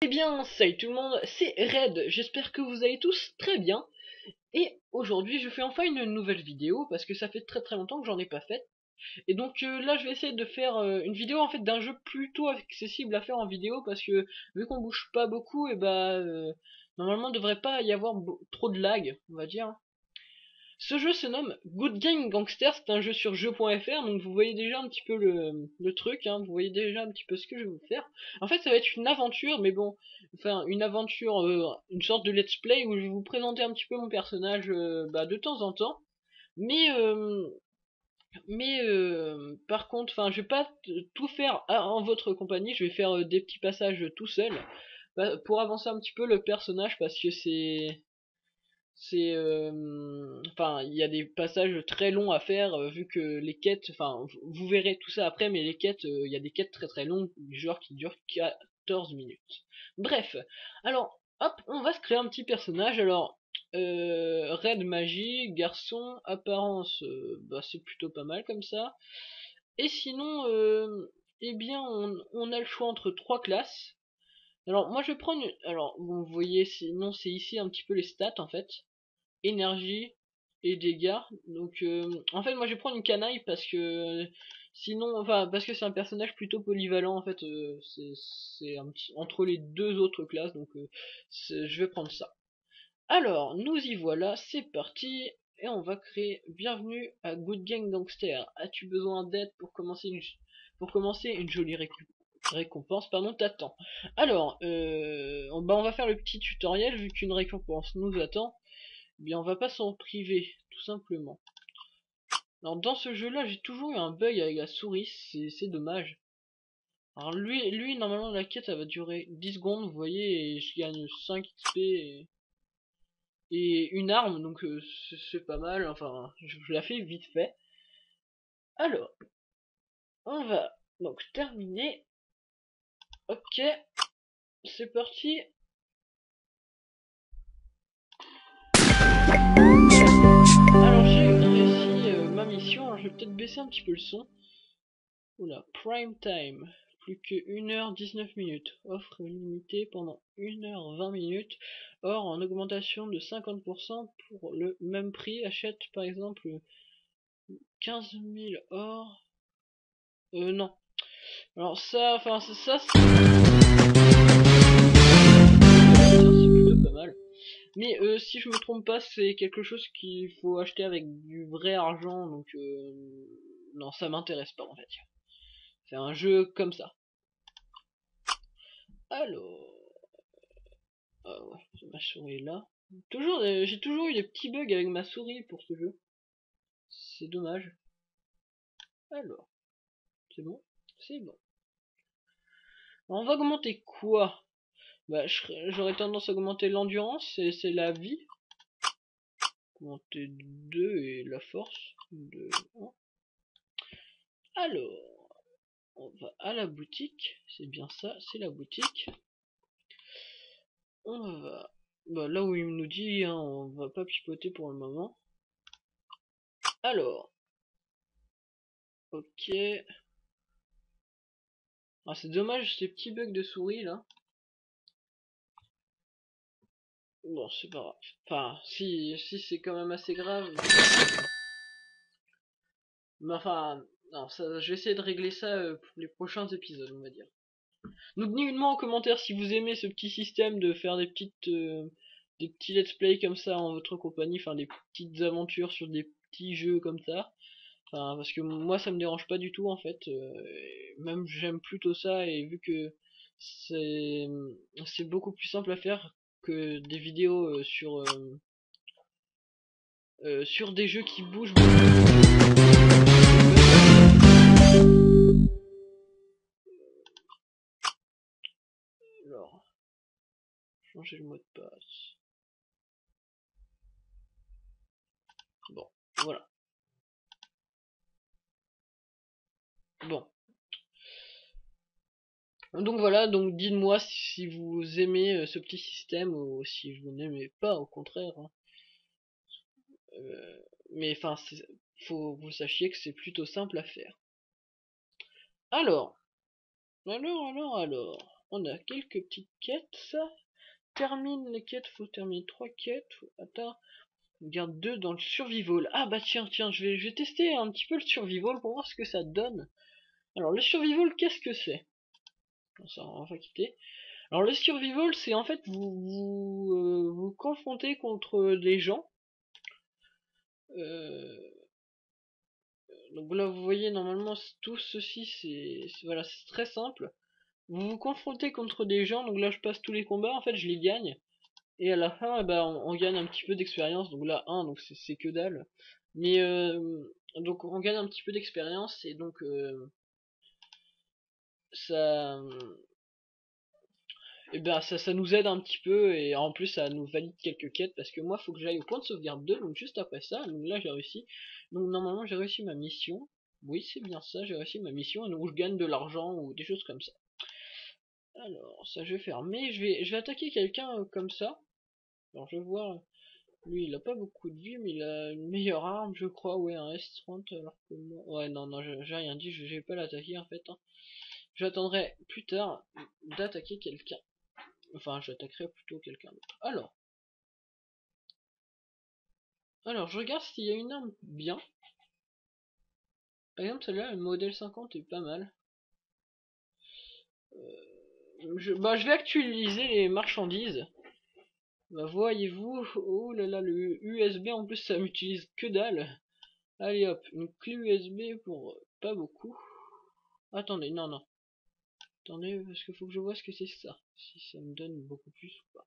Eh bien, salut tout le monde, c'est Red, j'espère que vous allez tous très bien. Et aujourd'hui, je fais enfin une nouvelle vidéo, parce que ça fait très très longtemps que j'en ai pas fait. Et donc là, je vais essayer de faire une vidéo en fait d'un jeu plutôt accessible à faire en vidéo, parce que vu qu'on bouge pas beaucoup, et normalement, il devrait pas y avoir trop de lag, on va dire. Ce jeu se nomme Good Game Gangster, c'est un jeu sur jeu.fr, donc vous voyez déjà un petit peu le truc, hein, vous voyez déjà un petit peu ce que je vais vous faire. En fait, ça va être une aventure, mais bon, enfin, une aventure, une sorte de let's play où je vais vous présenter un petit peu mon personnage de temps en temps. Mais, par contre, enfin, je vais pas tout faire en votre compagnie, je vais faire des petits passages tout seul, pour avancer un petit peu le personnage, parce que enfin il y a des passages très longs à faire, vu que les quêtes, enfin vous verrez tout ça après, mais les quêtes, il y a des quêtes très très longues du genre qui durent 14 minutes. Bref, alors hop, on va se créer un petit personnage. Alors Red magie, garçon, apparence, c'est plutôt pas mal comme ça. Et sinon, eh bien on a le choix entre trois classes. Alors moi je vais prendre alors vous voyez, sinon c'est ici un petit peu les stats en fait: énergie et dégâts. Donc en fait moi je vais prendre une canaille, parce que sinon, enfin parce que c'est un personnage plutôt polyvalent en fait, c'est un petit entre les deux autres classes, donc je vais prendre ça. Alors nous y voilà, c'est parti, et on va créer. Bienvenue à Good Gang Gangster. As-tu besoin d'aide pour commencer une jolie récompense, pardon, t'attends. Alors on va faire le petit tutoriel, vu qu'une récompense nous attend. Eh bien on va pas s'en priver, tout simplement. Alors dans ce jeu là, j'ai toujours eu un bug avec la souris, c'est dommage. Alors lui normalement la quête elle va durer 10 secondes, vous voyez, et je gagne 5 XP et une arme, donc c'est pas mal, enfin je la fais vite fait. Alors on va donc terminer. Ok, c'est parti. Alors j'ai réussi ma mission. Alors je vais peut-être baisser un petit peu le son. Oula, prime time. Plus que 1h19 minutes. Offre limitée pendant 1h20 minutes. Or, en augmentation de 50% pour le même prix. Achète par exemple 15 000 or. Non. Alors ça, enfin c'est plutôt pas mal. Mais si je me trompe pas, c'est quelque chose qu'il faut acheter avec du vrai argent. Donc non, ça m'intéresse pas en fait. C'est un jeu comme ça. Alors... Ah ouais, ma souris est là. Toujours, j'ai toujours eu des petits bugs avec ma souris pour ce jeu. C'est dommage. Alors, c'est bon, c'est bon. Alors, on va augmenter quoi? J'aurais tendance à augmenter l'endurance, c'est la vie. Augmenter 2 et la force. 2, 1. Alors, on va à la boutique. C'est bien ça, c'est la boutique. On va là où il nous dit, hein, on va pas pipoter pour le moment. Alors, ok. Ah, c'est dommage ces petits bugs de souris là. Bon, c'est pas grave. Enfin, si c'est quand même assez grave. Mais enfin, non, ça, je vais essayer de régler ça pour les prochains épisodes, on va dire. Donc, dites-moi en commentaire si vous aimez ce petit système de faire des petits let's play comme ça en votre compagnie, enfin des petites aventures sur des petits jeux comme ça. Enfin, parce que moi ça me dérange pas du tout en fait. Même j'aime plutôt ça, et vu que c'est c'est beaucoup plus simple à faire que des vidéos sur des jeux qui bougent beaucoup. Alors, changer le mot de passe. Bon, voilà. Bon. Donc voilà, donc dites-moi si vous aimez ce petit système, ou si vous n'aimez pas, au contraire, hein. Mais enfin, faut que vous sachiez que c'est plutôt simple à faire. Alors, alors. on a quelques petites quêtes. Termine les quêtes, faut terminer 3 quêtes. Attends, on garde 2 dans le survival. Ah bah tiens, je vais tester un petit peu le survival pour voir ce que ça donne. Alors le survival, qu'est-ce que c'est? Ça, on va quitter. Alors le survival, c'est en fait vous confrontez contre des gens. Donc là vous voyez normalement tout ceci c'est voilà, c'est très simple. Vous vous confrontez contre des gens, donc là je passe tous les combats, en fait je les gagne. Et à la fin, eh ben, on gagne un petit peu d'expérience, donc là 1, donc c'est que dalle. Mais donc on gagne un petit peu d'expérience et donc ça, et ben ça nous aide un petit peu et en plus ça nous valide quelques quêtes parce que moi faut que j'aille au point de sauvegarde 2, donc juste après ça, donc là j'ai réussi. Donc normalement j'ai réussi ma mission. Oui c'est bien ça, j'ai réussi ma mission et donc je gagne de l'argent ou des choses comme ça. Alors ça je vais fermer, je vais attaquer quelqu'un comme ça. Alors je vais voir, lui il a pas beaucoup de vie mais il a une meilleure arme je crois, ouais un S30 alors que moi... Ouais non j'ai rien dit, je vais pas l'attaquer en fait. Hein. J'attendrai plus tard d'attaquer quelqu'un. Enfin j'attaquerai plutôt quelqu'un d'autre. Alors je regarde s'il y a une arme bien. Par exemple celle-là, le modèle 50 est pas mal. Je vais actualiser les marchandises. Bah voyez-vous, oh là là, le USB en plus ça m'utilise que dalle. Allez hop, une clé USB pour pas beaucoup. Attendez, non. Attendez, parce qu'il faut que je vois ce que c'est ça. Si ça me donne beaucoup plus ou pas.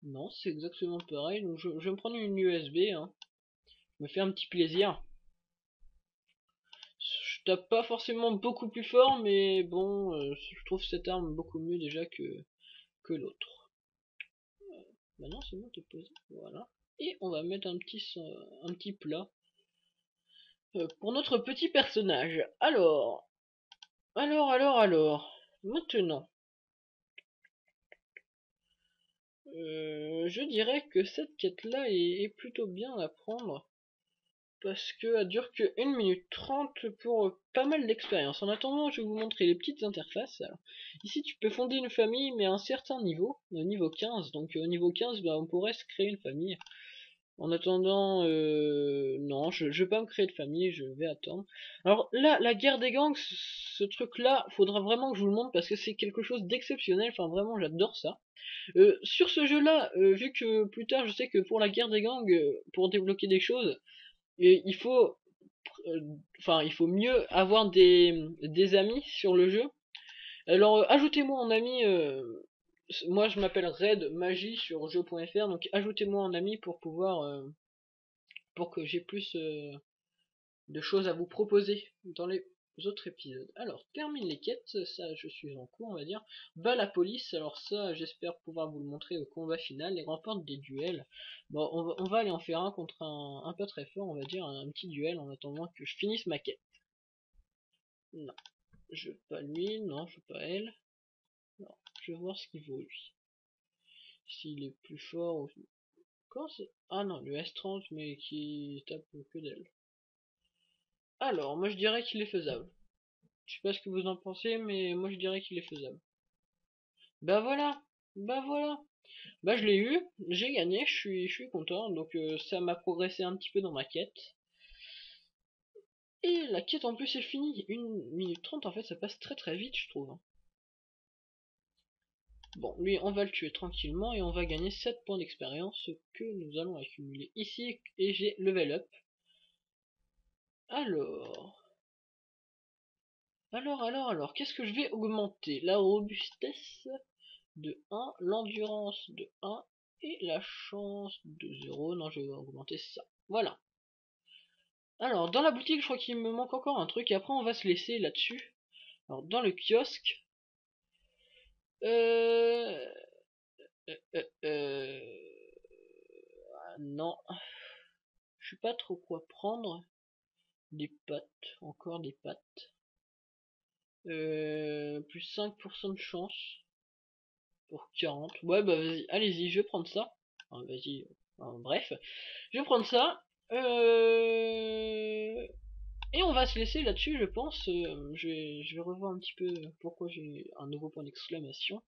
Non, c'est exactement pareil, donc je vais me prendre une USB, hein. Je me fais un petit plaisir. Je tape pas forcément beaucoup plus fort, mais bon, je trouve cette arme beaucoup mieux déjà que l'autre. Maintenant c'est bon, t'es posé, voilà. Et on va mettre un petit plat pour notre petit personnage. Alors, maintenant, je dirais que cette quête-là est plutôt bien à prendre. Parce qu'elle dure que 1 minute 30 pour pas mal d'expérience. En attendant, je vais vous montrer les petites interfaces. Alors, ici, tu peux fonder une famille, mais à un certain niveau, au niveau 15. Donc, au niveau 15, bah, on pourrait se créer une famille. En attendant, non, je vais pas me créer de famille, je vais attendre. Alors là, la guerre des gangs, ce truc-là, faudra vraiment que je vous le montre parce que c'est quelque chose d'exceptionnel. Enfin, vraiment, j'adore ça. Sur ce jeu-là, vu que plus tard, je sais que pour la guerre des gangs, pour débloquer des choses, et il faut mieux avoir des amis sur le jeu. Alors, ajoutez-moi en ami. Moi, je m'appelle Red Magie sur jeu.fr, donc ajoutez-moi en ami pour pouvoir pour que j'ai plus de choses à vous proposer dans les autres épisodes. Alors, termine les quêtes, ça je suis en cours on va dire. Bat la police, alors ça j'espère pouvoir vous le montrer au combat final, et remporte des duels. Bon, on va aller en faire un contre un peu très fort, on va dire, un petit duel en attendant que je finisse ma quête. Non, je veux pas lui, non, je veux pas elle. Non, je vais voir ce qu'il vaut lui. S'il est plus fort ou... Quoi c'est... Ah non, le S30 mais qui tape que d'elle. Alors, moi je dirais qu'il est faisable. Je sais pas ce que vous en pensez, mais moi je dirais qu'il est faisable. Bah voilà, bah voilà. Bah je l'ai eu, j'ai gagné, je suis content, donc ça m'a progressé un petit peu dans ma quête. Et la quête en plus est finie, 1 minute 30 en fait ça passe très très vite je trouve. Bon, lui on va le tuer tranquillement et on va gagner 7 points d'expérience que nous allons accumuler ici et j'ai level up. Alors... Alors, qu'est-ce que je vais augmenter? La robustesse de 1, l'endurance de 1 et la chance de 0. Non, je vais augmenter ça. Voilà. Alors, dans la boutique, je crois qu'il me manque encore un truc et après on va se laisser là-dessus. Alors, dans le kiosque... Euh... Non. Je sais pas trop quoi prendre. Des pâtes. Encore des pâtes. Plus 5% de chance. Pour 40. Ouais, bah vas-y, allez-y, je vais prendre ça. Enfin, vas-y. Enfin, bref. Je vais prendre ça. Et on va se laisser là-dessus, je pense. Je vais revoir un petit peu pourquoi j'ai un nouveau point d'exclamation.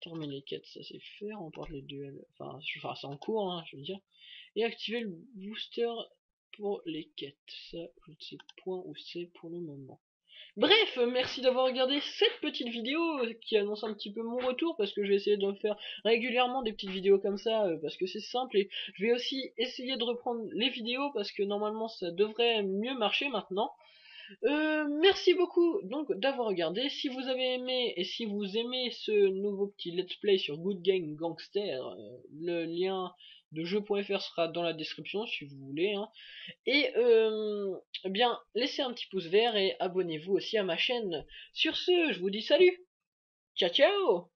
Terminer les quêtes, ça c'est fait. Remporte les duels. Enfin c'est en cours, hein, je veux dire. Et activer le booster pour les quêtes. Ça, je ne sais point où c'est pour le moment. Bref, merci d'avoir regardé cette petite vidéo qui annonce un petit peu mon retour, parce que je vais essayer de faire régulièrement des petites vidéos comme ça, parce que c'est simple, et je vais aussi essayer de reprendre les vidéos parce que normalement ça devrait mieux marcher maintenant. Merci beaucoup donc d'avoir regardé. Si vous avez aimé et si vous aimez ce nouveau petit let's play sur Good Game Gangster, le lien de jeu.fr sera dans la description si vous voulez, hein. Et eh bien, laissez un petit pouce vert et abonnez-vous aussi à ma chaîne. Sur ce, je vous dis salut. Ciao ciao.